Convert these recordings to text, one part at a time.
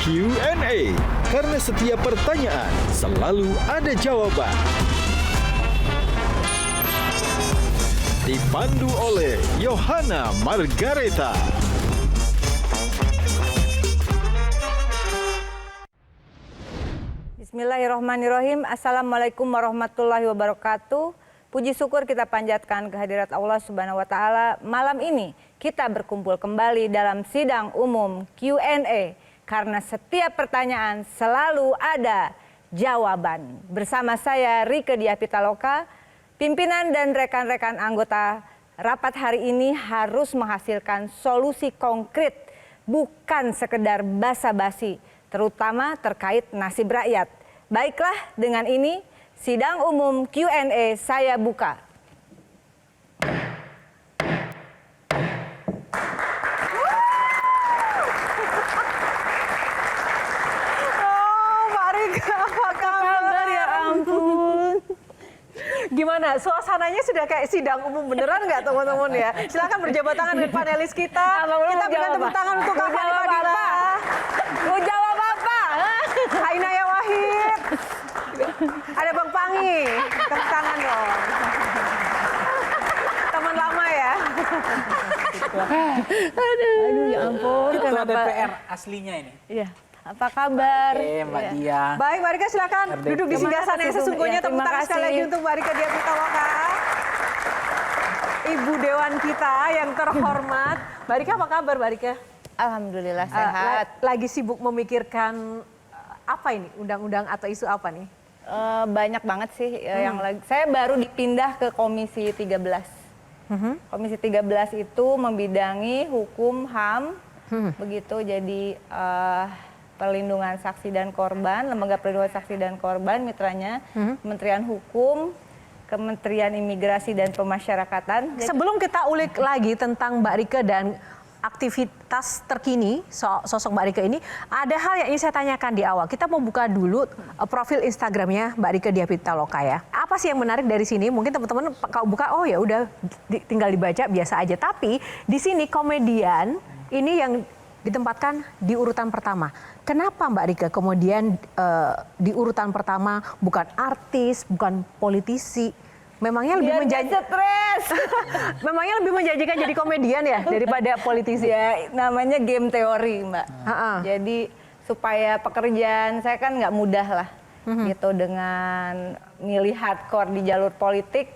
Q&A. Karena setiap pertanyaan selalu ada jawaban. Dipandu oleh Yohana Margareta. Bismillahirrahmanirrahim. Assalamualaikum warahmatullahi wabarakatuh. Puji syukur kita panjatkan kehadirat Allah Subhanahu wa Ta'ala. Malam ini kita berkumpul kembali dalam sidang umum Q&A. Karena setiap pertanyaan selalu ada jawaban. Bersama saya Rieke Diah Pitaloka, pimpinan dan rekan-rekan anggota rapat hari ini harus menghasilkan solusi konkret, bukan sekedar basa-basi, terutama terkait nasib rakyat. Baiklah, dengan ini sidang umum Q&A saya buka. Gimana? Suasananya sudah kayak sidang umum beneran nggak teman-teman ya? Silakan berjabat tangan dengan panelis kita. Kita berikan tepuk tangan untuk Kak Fani Fadila. Mau jawab apa? Ainaya Wahid. Ada Bang Pangi. Tepuk tangan dong. Teman lama ya. Aduh ya ampun. Ketua DPR aslinya ini. Iya. Apa kabar? Oke, Mbak Diah. Baik, Mbak Rika silakan duduk di singgah sana yang sesungguhnya. Tepuk tangan sekali lagi untuk Mbak Rika Diah Pitaloka. Ibu Dewan kita yang terhormat. Mbak Rika, apa kabar Mbak Rika? Alhamdulillah sehat. Lagi sibuk memikirkan apa ini? Undang-undang atau isu apa nih? Banyak banget sih yang lagi. Saya baru dipindah ke Komisi 13. Komisi 13 itu membidangi hukum HAM. Begitu, jadi perlindungan saksi dan korban, lembaga perlindungan saksi dan korban, mitranya Kementerian Hukum, Kementerian Imigrasi dan Pemasyarakatan. Sebelum kita ulik lagi tentang Mbak Rika dan aktivitas terkini sosok Mbak Rika ini, ada hal yang ingin saya tanyakan di awal. Kita mau buka dulu profil Instagramnya Mbak Rika Diah Pitaloka ya. Apa sih yang menarik dari sini? Mungkin teman-teman kalau buka, oh ya udah tinggal dibaca biasa aja. Tapi di sini komedian ini yang ditempatkan di urutan pertama. Kenapa Mbak Rika kemudian di urutan pertama bukan artis, bukan politisi? Memangnya lebih Memangnya lebih menjanjikan jadi komedian ya daripada politisi? Ya, namanya game teori, Mbak. Jadi supaya pekerjaan saya kan nggak mudah lah, gitu, dengan milih hardcore di jalur politik.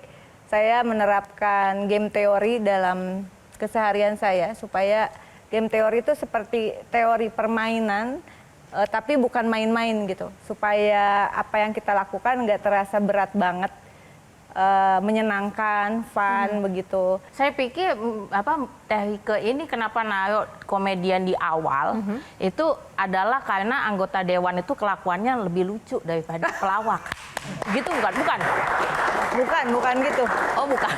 Saya menerapkan game teori dalam keseharian saya supaya game teori itu seperti teori permainan, tapi bukan main-main gitu. Supaya apa yang kita lakukan nggak terasa berat banget, menyenangkan, fun, begitu. Saya pikir Teh Rike ini kenapa naruh komedian di awal, itu adalah karena anggota dewan itu kelakuannya lebih lucu daripada pelawak. Gitu bukan? Bukan gitu. Oh bukan.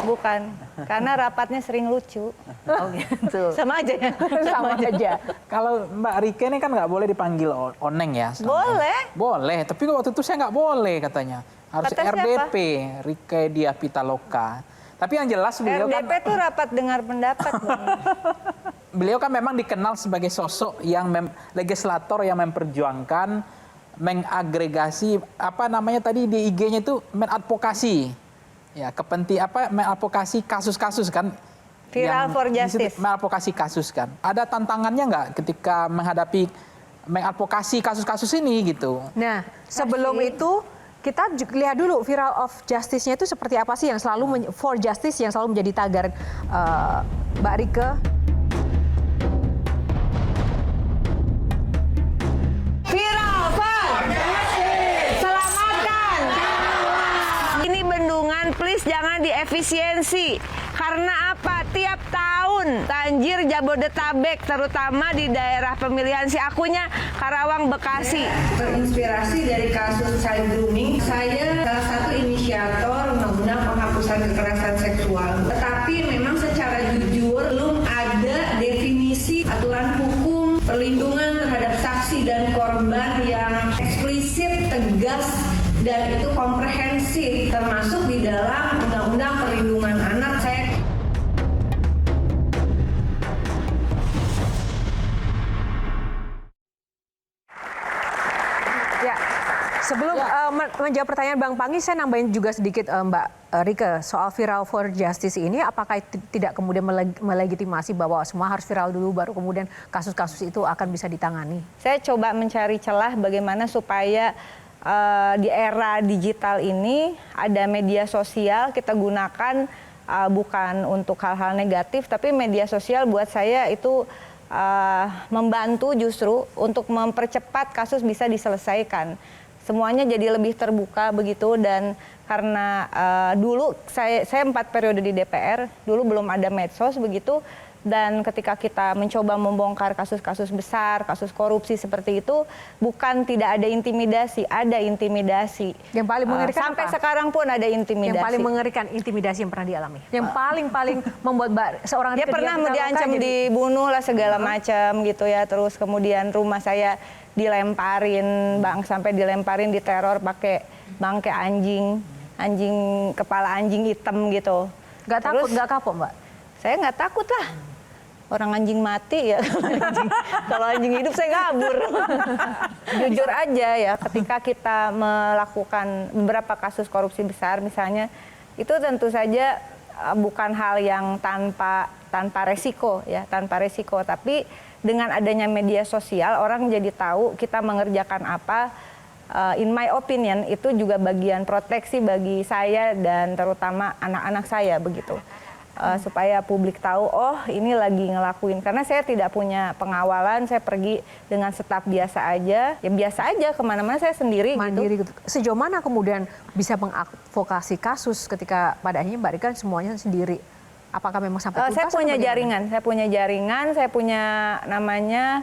Bukan. Karena rapatnya sering lucu. Oh gitu. Sama aja ya. Sama aja. Kalau Mbak Rike ini kan nggak boleh dipanggil Oneng ya? Boleh. Boleh, tapi waktu itu saya nggak boleh katanya. Harus Kata RDP, Rieke Diah Pitaloka. Tapi yang jelas beliau RDP itu rapat dengar pendapat. beliau kan memang dikenal sebagai sosok yang legislator yang memperjuangkan, mengagregasi apa namanya tadi di IG-nya itu mengadvokasi, ya mengadvokasi kasus-kasus kan. Viral for justice. Mengadvokasi kasus kan. Ada tantangannya nggak ketika mengadvokasi kasus-kasus ini gitu? Nah, sebelum itu kita lihat dulu viral of justice-nya itu seperti apa sih yang selalu for justice yang selalu menjadi tagar Mbak Rike. Viral for justice. Selamatkan. Ini bendungan please jangan diefisiensi. Karena apa? Tiap tahun banjir Jabodetabek, terutama di daerah pemilihan si akunya Karawang, Bekasi. Terinspirasi dari kasus child grooming, saya salah satu inisiator undang-undang penghapusan kekerasan seksual. Tetapi memang secara jujur belum ada definisi aturan hukum perlindungan terhadap saksi dan korban yang eksplisit, tegas, dan itu komprehensif, termasuk di dalam Undang-Undang Perlindungan Anak. Saya Sebelum menjawab pertanyaan Bang Pangi, saya nambahin juga sedikit Mbak Rike soal viral for justice ini. Apakah tidak kemudian melegitimasi bahwa semua harus viral dulu baru kemudian kasus-kasus itu akan bisa ditangani? Saya coba mencari celah bagaimana supaya di era digital ini ada media sosial kita gunakan bukan untuk hal-hal negatif, tapi media sosial buat saya itu membantu justru untuk mempercepat kasus bisa diselesaikan. Semuanya jadi lebih terbuka begitu, dan karena dulu saya 4 periode di DPR, dulu belum ada medsos begitu, dan ketika kita mencoba membongkar kasus-kasus besar, kasus korupsi seperti itu, bukan tidak ada intimidasi, ada intimidasi. Yang paling mengerikan sampai apa? sekarang pun ada intimidasi. Yang paling mengerikan intimidasi yang pernah dialami. Yang paling membuat Mbak seorang dia pernah diancam dibunuh lah segala macam gitu ya. Terus kemudian rumah saya dilemparin, sampai dilemparin, diteror pakai bangkai anjing kepala anjing hitam gitu. Nggak takut, nggak kapok Mbak? Saya nggak takut lah. Orang anjing mati ya. Kalau anjing hidup saya kabur. Jujur aja ya, ketika kita melakukan beberapa kasus korupsi besar misalnya, itu tentu saja bukan hal yang tanpa resiko ya, tanpa resiko. Tapi dengan adanya media sosial, orang jadi tahu kita mengerjakan apa. In my opinion, itu juga bagian proteksi bagi saya dan terutama anak-anak saya begitu. Supaya publik tahu, oh ini lagi ngelakuin. Karena saya tidak punya pengawalan, saya pergi dengan staf biasa aja. Ya biasa aja, kemana-mana saya sendiri mandiri gitu. Sejauh mana kemudian bisa mengadvokasi kasus ketika pada akhirnya Mbak Rika semuanya sendiri? Apakah memang sampai tuntas? Saya punya jaringan, saya punya namanya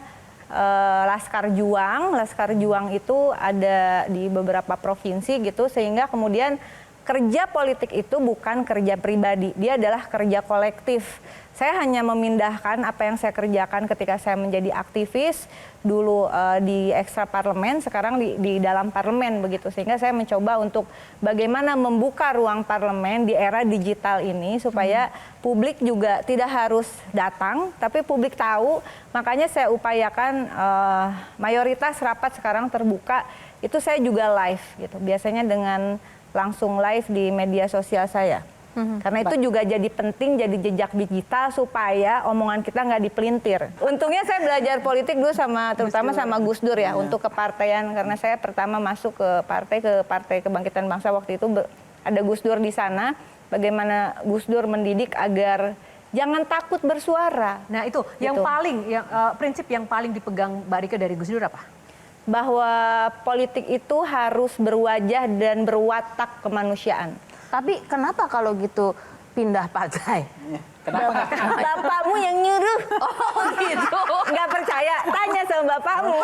Laskar Juang. Laskar Juang itu ada di beberapa provinsi gitu, sehingga kemudian kerja politik itu bukan kerja pribadi, dia adalah kerja kolektif. Saya hanya memindahkan apa yang saya kerjakan ketika saya menjadi aktivis, dulu di ekstra parlemen, sekarang di dalam parlemen begitu. Sehingga saya mencoba untuk bagaimana membuka ruang parlemen di era digital ini supaya publik juga tidak harus datang, tapi publik tahu. Makanya saya upayakan mayoritas rapat sekarang terbuka, itu saya juga live gitu. Biasanya dengan langsung live di media sosial saya. Karena itu juga jadi penting, jadi jejak digital supaya omongan kita nggak dipelintir. Untungnya saya belajar politik dulu terutama sama Gus Dur ya, untuk kepartaian. Karena saya pertama masuk ke Partai Kebangkitan Bangsa waktu itu ada Gus Dur di sana. Bagaimana Gus Dur mendidik agar jangan takut bersuara. Nah itu yang paling, prinsip yang paling dipegang Mbak Rika dari Gus Dur apa? Bahwa politik itu harus berwajah dan berwatak kemanusiaan. Tapi kenapa kalau gitu pindah partai? Kenapa nggak? Bapakmu yang nyuruh. Oh gitu. Nggak percaya, tanya sama bapakmu.